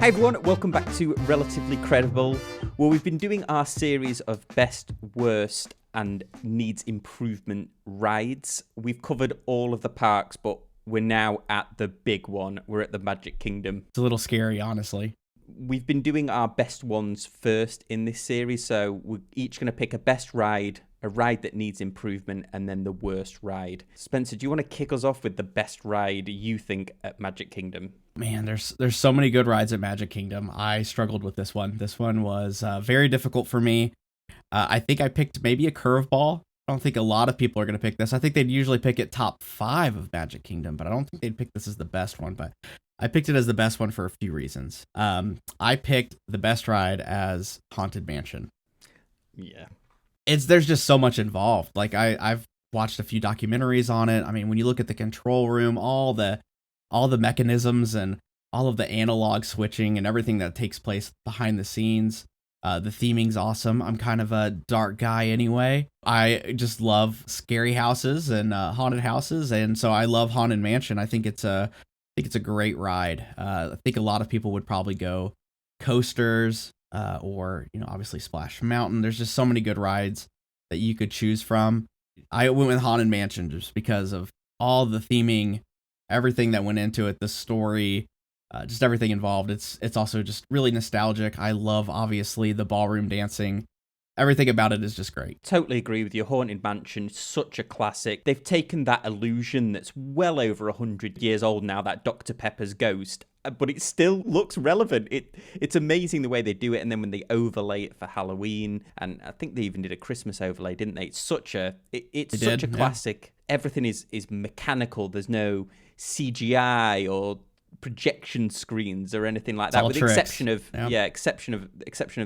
Hey everyone, welcome back to Relatively Credible, where we've been doing our series of best, worst, and needs improvement rides. We've covered all of the parks, but we're now at the big one. We're at the Magic Kingdom. It's a little scary, honestly. We've been doing our best ones first in this series, so we're each going to pick a best ride, a ride that needs improvement, and then the worst ride. Spencer, do you want to kick us off with the best ride you think at Magic Kingdom? Man, there's so many good rides at Magic Kingdom. I struggled with this one. This one was very difficult for me. I think I picked maybe a curveball. I don't think a lot of people are going to pick this. I think they'd usually pick it top 5 of Magic Kingdom, but I don't think they'd pick this as the best one. But I picked it as the best one for a few reasons. I picked the best ride as Haunted Mansion. Yeah. There's just so much involved. Like I've watched a few documentaries on it. I mean, when you look at the control room, all the mechanisms and all of the analog switching and everything that takes place behind the scenes, the theming's awesome. I'm kind of a dark guy anyway. I just love scary houses and haunted houses, and so I love Haunted Mansion. I think it's a great ride. I think a lot of people would probably go coasters. Or, obviously Splash Mountain. There's just so many good rides that you could choose from. I went with Haunted Mansion just because of all the theming, everything that went into it, the story, just everything involved. It's also just really nostalgic. I love, obviously, the ballroom dancing. Everything about it is just great. Totally agree with you. Haunted Mansion, such a classic. They've taken that illusion that's well over 100 years old now, that Dr. Pepper's ghost, but it still looks relevant. It's amazing the way they do it, and then when they overlay it for Halloween, and I think they even did a Christmas overlay, didn't they? It's such a classic. Yeah. Everything is mechanical. There's no CGI or projection screens or anything like that, with the exception of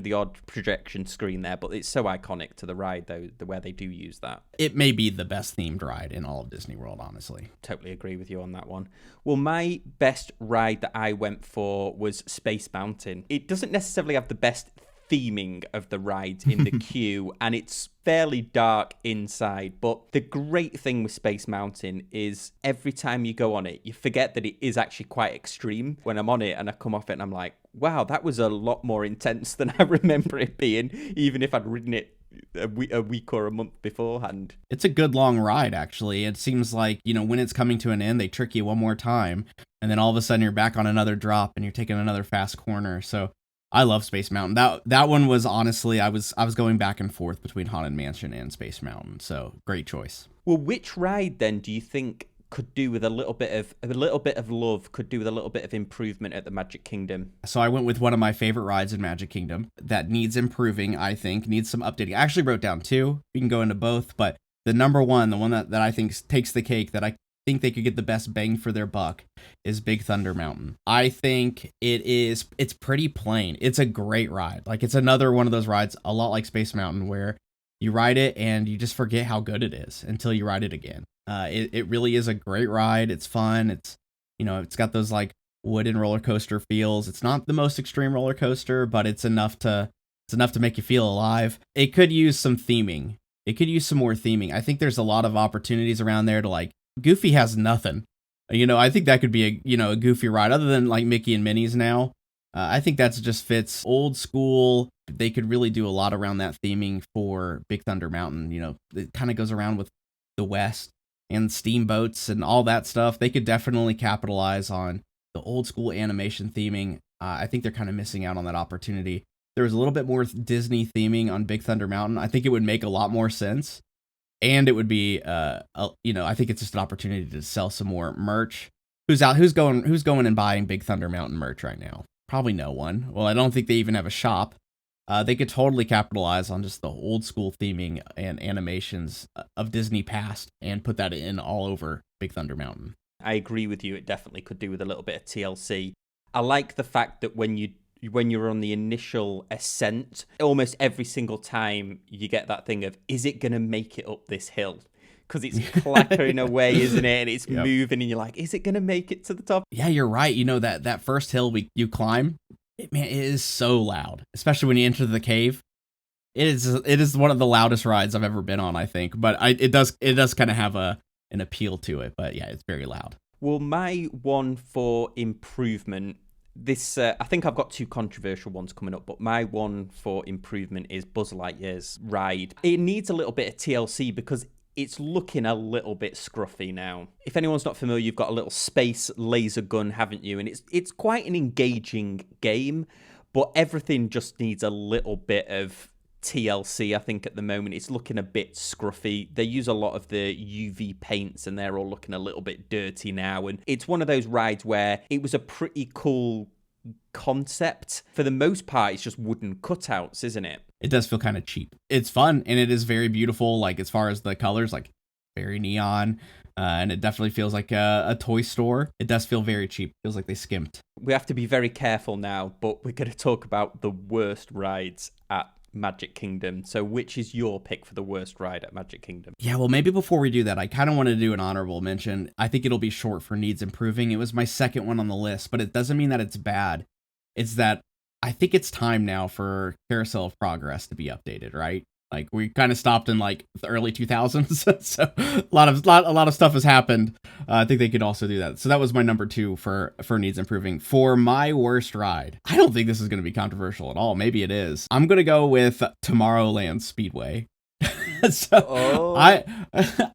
the odd projection screen there, but it's so iconic to the ride though, where they do use that. It may be the best themed ride in all of Disney World, honestly. Totally agree with you on that one. Well, my best ride that I went for was Space Mountain. It doesn't necessarily have the best theming of the rides in the queue, and it's fairly dark inside, but the great thing with Space Mountain is every time you go on it, you forget that it is actually quite extreme. When I'm on it and I come off it and I'm like, wow, that was a lot more intense than I remember it being, even if I'd ridden it a week or a month beforehand. It's a good long ride, actually. It seems like, when it's coming to an end, they trick you one more time, and then all of a sudden you're back on another drop and you're taking another fast corner. So I love Space Mountain. That one was, honestly, I was going back and forth between Haunted Mansion and Space Mountain. So great choice. Well, which ride then do you think could do with a little bit of love, could do with a little bit of improvement at the Magic Kingdom? So I went with one of my favorite rides in Magic Kingdom that needs improving. I think needs some updating. I actually wrote down 2. We can go into both, but the number one, the one that I think takes the cake, that I think they could get the best bang for their buck, is Big Thunder Mountain. I think it's pretty plain. It's a great ride. Like, it's another one of those rides, a lot like Space Mountain, where you ride it and you just forget how good it is until you ride it again. It really is a great ride. It's fun. It's got those like wooden roller coaster feels. It's not the most extreme roller coaster, but it's enough to make you feel alive. It could use some theming. It could use some more theming. I think there's a lot of opportunities around there to, like, Goofy has nothing. I think that could be a Goofy ride, other than like Mickey and Minnie's now. I think that's just fits old school. They could really do a lot around that theming for Big Thunder Mountain. It kind of goes around with the West and steamboats and all that stuff. They could definitely capitalize on the old school animation theming. I think they're kind of missing out on that opportunity. There was a little bit more Disney theming on Big Thunder Mountain. I think it would make a lot more sense. And it would be, I think it's just an opportunity to sell some more merch. Who's going and buying Big Thunder Mountain merch right now? Probably no one. Well, I don't think they even have a shop. They could totally capitalize on just the old school theming and animations of Disney past and put that in all over Big Thunder Mountain. I agree with you. It definitely could do with a little bit of TLC. I like the fact that when you're on the initial ascent, almost every single time you get that thing of, is it going to make it up this hill? Because it's clattering away, isn't it? And it's moving, and you're like, is it going to make it to the top? Yeah, you're right. That first hill you climb, it is so loud, especially when you enter the cave. It is one of the loudest rides I've ever been on, I think. But it does kind of have an appeal to it. But yeah, it's very loud. Well, my one for improvement, This, I think I've got two controversial ones coming up, but my one for improvement is Buzz Lightyear's ride. It needs a little bit of TLC because it's looking a little bit scruffy now. If anyone's not familiar, you've got a little space laser gun, haven't you? And it's quite an engaging game, but everything just needs a little bit of TLC, I think, at the moment. It's looking a bit scruffy. They use a lot of the UV paints and they're all looking a little bit dirty now. And it's one of those rides where it was a pretty cool concept. For the most part, it's just wooden cutouts, isn't it? It does feel kind of cheap. It's fun and it is very beautiful, like as far as the colors, like very neon. And it definitely feels like a toy store. It does feel very cheap. Feels like they skimped. We have to be very careful now, but we're going to talk about the worst rides at Magic Kingdom. So which is your pick for the worst ride at Magic Kingdom? Yeah, well, maybe before we do that, I kind of want to do an honorable mention. I think it'll be short for needs improving. It was my second one on the list, but it doesn't mean that it's bad. It's that I think it's time now for Carousel of Progress to be updated, right? Like we kind of stopped in like the early 2000s, so a lot of stuff has happened. I think they could also do that. So that was my number 2 for needs improving. For my worst ride, I don't think this is going to be controversial at all. Maybe it is. I'm going to go with Tomorrowland Speedway. I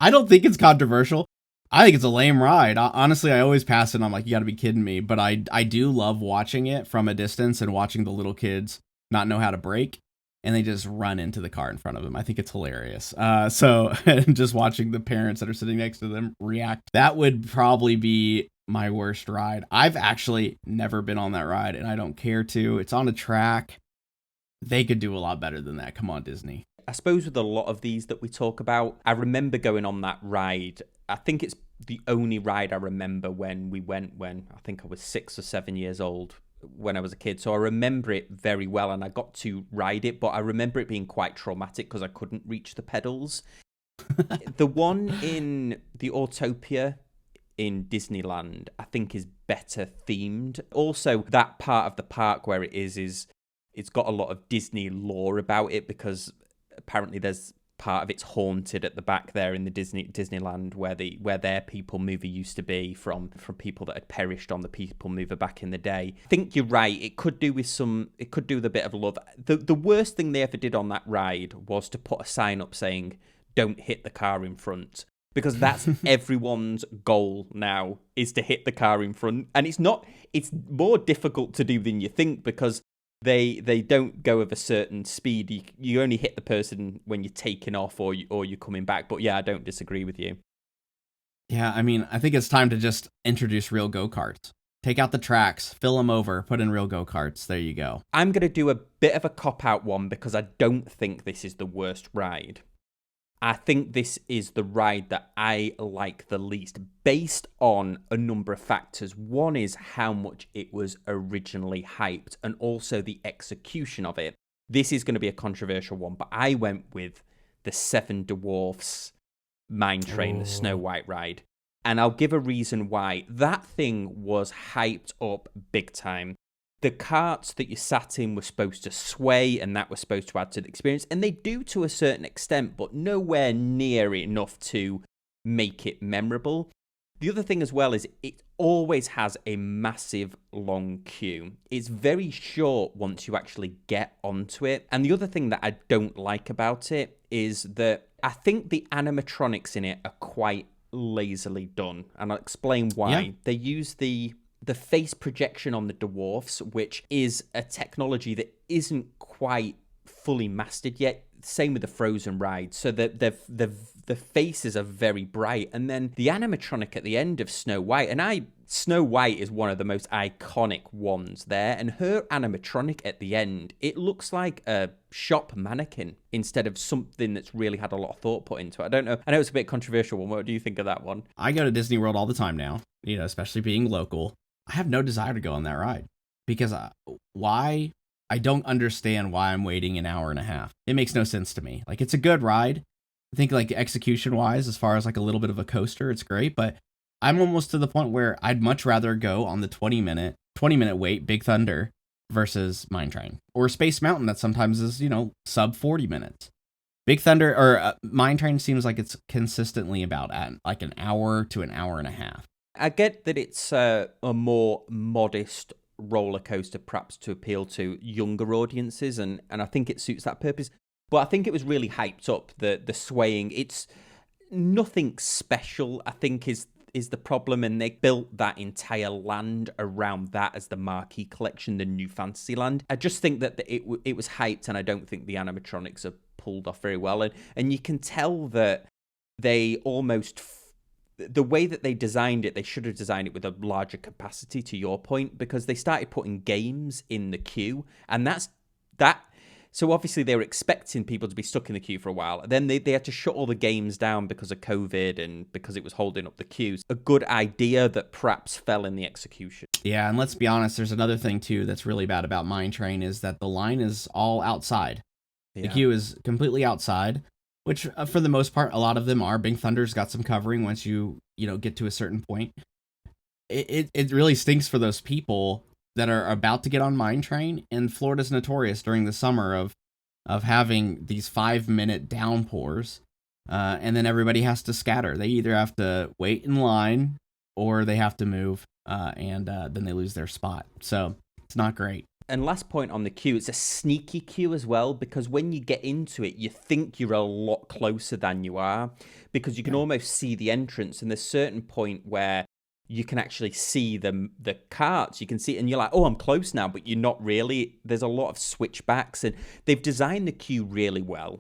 don't think it's controversial. I think it's a lame ride. Honestly, I always pass it. And I'm like, you got to be kidding me. But I do love watching it from a distance and watching the little kids not know how to brake. And they just run into the car in front of them. I think it's hilarious. So just watching the parents that are sitting next to them react, that would probably be my worst ride. I've actually never been on that ride, and I don't care to. It's on a track. They could do a lot better than that. Come on, Disney. I suppose with a lot of these that we talk about, I remember going on that ride. I think it's the only ride I remember when we went when I think I was 6 or 7 years old. When I was a kid, so I remember it very well and I got to ride it, but I remember it being quite traumatic because I couldn't reach the pedals. The one in the Autopia in Disneyland I think is better themed. Also, that part of the park where it is it's got a lot of Disney lore about it because apparently there's part of it's haunted at the back there in the Disneyland where their People Mover used to be from people that had perished on the People Mover back in the day. I think you're right. It could do with a bit of love. The worst thing they ever did on that ride was to put a sign up saying "Don't hit the car in front," because that's everyone's goal now is to hit the car in front, and it's more difficult to do than you think because They don't go of a certain speed. You only hit the person when you're taking off or you're coming back. But yeah, I don't disagree with you. Yeah, I mean, I think it's time to just introduce real go-karts. Take out the tracks, fill them over, put in real go-karts. There you go. I'm going to do a bit of a cop-out one because I don't think this is the worst ride. I think this is the ride that I like the least based on a number of factors. One is how much it was originally hyped and also the execution of it. This is going to be a controversial one, but I went with the Seven Dwarfs Mine Train, the Snow White ride. And I'll give a reason why. That thing was hyped up big time. The carts that you sat in were supposed to sway, and that was supposed to add to the experience. And they do to a certain extent, but nowhere near enough to make it memorable. The other thing as well is it always has a massive long queue. It's very short once you actually get onto it. And the other thing that I don't like about it is that I think the animatronics in it are quite lazily done. And I'll explain why. Yeah. They use the face projection on the Dwarfs, which is a technology that isn't quite fully mastered yet. Same with the Frozen ride. So the faces are very bright. And then the animatronic at the end of Snow White, Snow White is one of the most iconic ones there. And her animatronic at the end, it looks like a shop mannequin instead of something that's really had a lot of thought put into it. I don't know. I know it's a bit controversial. What do you think of that one? I go to Disney World all the time now, especially being local. I have no desire to go on that ride because why? I don't understand why I'm waiting an hour and a half. It makes no sense to me. Like, it's a good ride. I think like execution wise, as far as like a little bit of a coaster, it's great, but I'm almost to the point where I'd much rather go on the 20 minute wait, Big Thunder versus Mine Train or Space Mountain that sometimes is, sub 40 minutes. Big Thunder or Mine Train seems like it's consistently about at like an hour to an hour and a half. I get that it's a more modest roller coaster perhaps to appeal to younger audiences, and I think it suits that purpose. But I think it was really hyped up, the swaying. It's nothing special, I think, is the problem, and they built that entire land around that as the marquee collection, the new Fantasyland. I just think that it was hyped, and I don't think the animatronics are pulled off very well, and you can tell that they almost the way that they designed it, they should have designed it with a larger capacity, to your point, because they started putting games in the queue, and that. So obviously they were expecting people to be stuck in the queue for a while. Then they had to shut all the games down because of COVID and because it was holding up the queues. A good idea that perhaps fell in the execution. Yeah, and let's be honest, there's another thing too that's really bad about Mine Train is that the line is all outside. Yeah. The queue is completely outside, which for the most part, a lot of them are. Big Thunder's got some covering once you get to a certain point. It really stinks for those people that are about to get on Mine Train, and Florida's notorious during the summer of having these 5-minute downpours, and then everybody has to scatter. They either have to wait in line or they have to move, and then they lose their spot. So it's not great. And last point on the queue, it's a sneaky queue as well, because when you get into it, you think you're a lot closer than you are, because you can almost see the entrance, and there's a certain point where you can actually see the carts. You can see it, and you're like, oh, I'm close now, but you're not really. There's a lot of switchbacks, and they've designed the queue really well,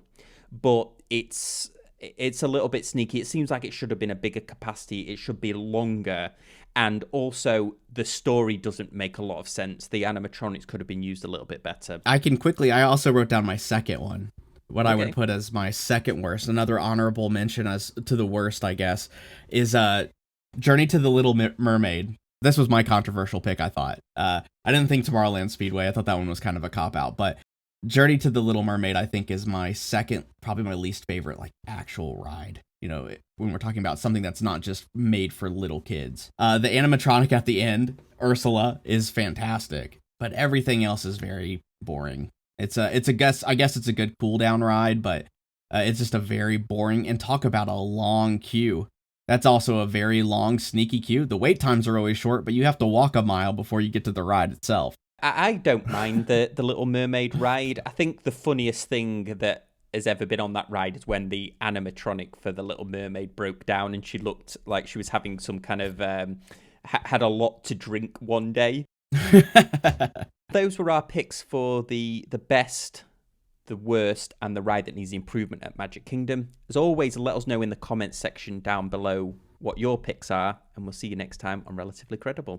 but it's a little bit sneaky. It seems like it should have been a bigger capacity. It should be longer, and also the story doesn't make a lot of sense. The animatronics could have been used a little bit better. I also wrote down my second one. What I would put as my second worst, another honorable mention as to the worst, I guess, is Journey to the Little Mermaid. This was my controversial pick, I thought. I didn't think Tomorrowland Speedway. I thought that one was kind of a cop-out. But Journey to the Little Mermaid, I think, is my second, probably my least favorite, actual ride. When we're talking about something that's not just made for little kids. The animatronic at the end, Ursula, is fantastic. But everything else is very boring. I guess it's a good cool-down ride, but it's just a very boring, and talk about a long queue. That's also a very long, sneaky queue. The wait times are always short, but you have to walk a mile before you get to the ride itself. I don't mind the Little Mermaid ride. I think the funniest thing that has ever been on that ride is when the animatronic for the Little Mermaid broke down and she looked like she was having some kind of had a lot to drink one day. Those were our picks for the best, the worst, and the ride that needs improvement at Magic Kingdom. As always, let us know in the comments section down below what your picks are, and we'll see you next time on Relatively Credible.